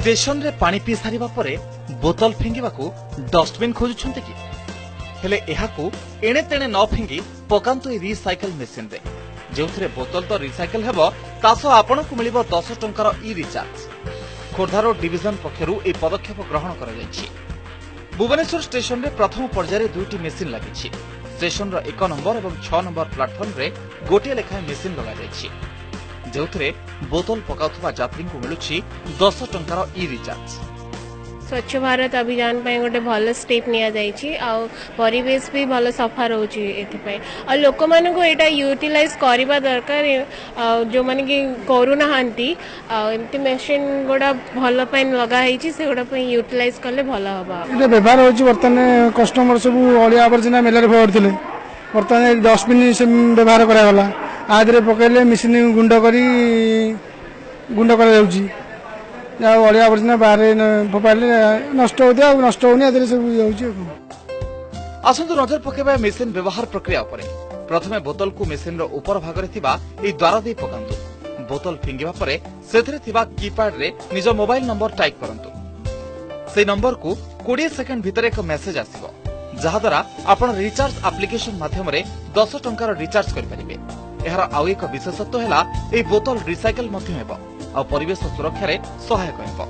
Station रे पानी P सारिबा परे बोतल फिंगिबाकू डस्टबिन खोजुछन्ते कि हेले एहाकू एणे तेणे न फिंगी पकांतु ए रिसाइकल मेसिन रे जेउथरे बोतल तो रिसाइकल हेबो तासो आपनकू मिलिबो 10 टंकार ई रिचार्ज। खोर्धारो डिविजन पक्षरु ए पदक्षेप ग्रहण करा जायछि। भुवनेश्वर स्टेशन रे प्रथम पर्याय दुईटी मेसिन लागिछि। स्टेशन रो 1 नंबर एवं 6 नंबर प्लाटफॉर्म रे गोटे लेखा मेसिन लगा जायछि जेउथरे बोतल पकाउथबा यात्री को मिलुछि 10 टंकार ई रिचार्ज। स्वच्छ भारत अभियान पे गोटे भल स्टेप निया जाइछि आ परिवेश भी भल सफा रहउछि एथिपय आ लोक मान को एटा यूटिलाइज करबा दरकार जो माने कि कोरोना हांती एमती मशीन गोडा भल पैन लगा हिछि से गोडा पे यूटिलाइज करले भल हबा। एटा व्यवहार होछि वर्तमान कस्टमर सब अलिया आवर्जना मेलर भरथिले वर्तमान डस्टबिन से व्यवहार करा गला आदरे पकैले मशीन गुंड करा जाउछि अलिया आवर्जना बाहर फोपाड़े नष्ट होता नष्ट होनी सब। आसंतु नजर पकेबा मेसिन व्यवहार प्रक्रिया उपरे। प्रथमे बोतल को मेसिन रो ऊपर भाग रे थिबा ए द्वारा दे पकांतु। बोतल फिंगिबा परे सेथरे थिबा कीपैड रे निज मोबाइल नंबर टाइप करंतु। से नंबर को 20 सेकंड भीतर एक मेसेज आसीबो जहा द्वारा आपण रिचार्ज एप्लीकेशन माध्यम रे 10 टंकार रिचार्ज करि परिबे। एहार आउ एक विशेषत्व हैला ए बोतल रिसाइकल मध्य हेबो आ परिवेश सुरक्षा रे सहायक हेबो।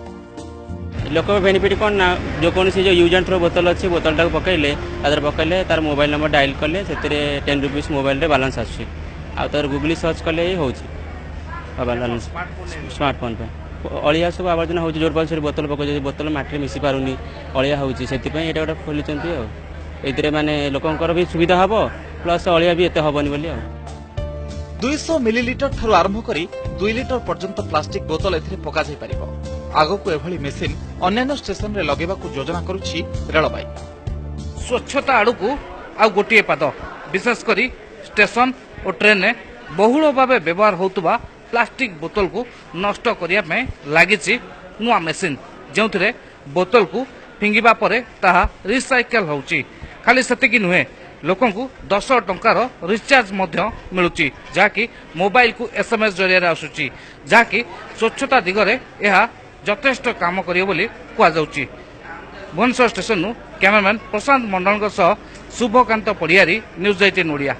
लोक बेनिफिट कौन ना जो कौन सी जो यूज एंड थ्रो बोतल अच्छी बोतल टाक पकड़े पकड़े तार मोबाइल नंबर डायल कले से 10 रुपीस मोबाइल रे बैलेंस आछी आ तार गूगल सर्च कले हो बैलेंस स्मार्टफोन पे अलिया सब आवर्जना हो जोर पाल बोतल पकड़ बोतल माटी मिसी पारुनी अलिया होची से गोटे खोली ए माने लोकंकर भी सुविधा हम प्लस अलिया भी एत हेनी बोली 200 मिलीलिटर ठारू आरंभ करी 2 लिटर पर्यंत प्लास्टिक बोतल एथिरे पका जाय परिबो। आगो एभली मेसिन अन्य स्टेशन रे लगेबाकू योजना करूछि रेलबाई। स्वच्छता आड़कू आ गोटे पाद विशेष करी स्टेशन और ट्रेन में बहुल भाव व्यवहार होतुबा प्लास्टिक बोतल को नष्ट करिया में लागिछि नुआ मेसिन जो बोतल को फिंगिबा परे ताहा रिसाइकल होउछि। खाली सेतिकी नुहे लोकं को 10 टंकार रिचार्ज मिलुची जहाँकि मोबाइल को एसएमएस जरिया आसुची जहाँकि स्वच्छता दिगरे यह यथेष्ट काम करियो बोली कुआ जाउची। भुवनेश्वर स्टेशन कैमरामैन प्रशांत मंडल शुभकांत पड़ियारी न्यूज 18 ओडिया।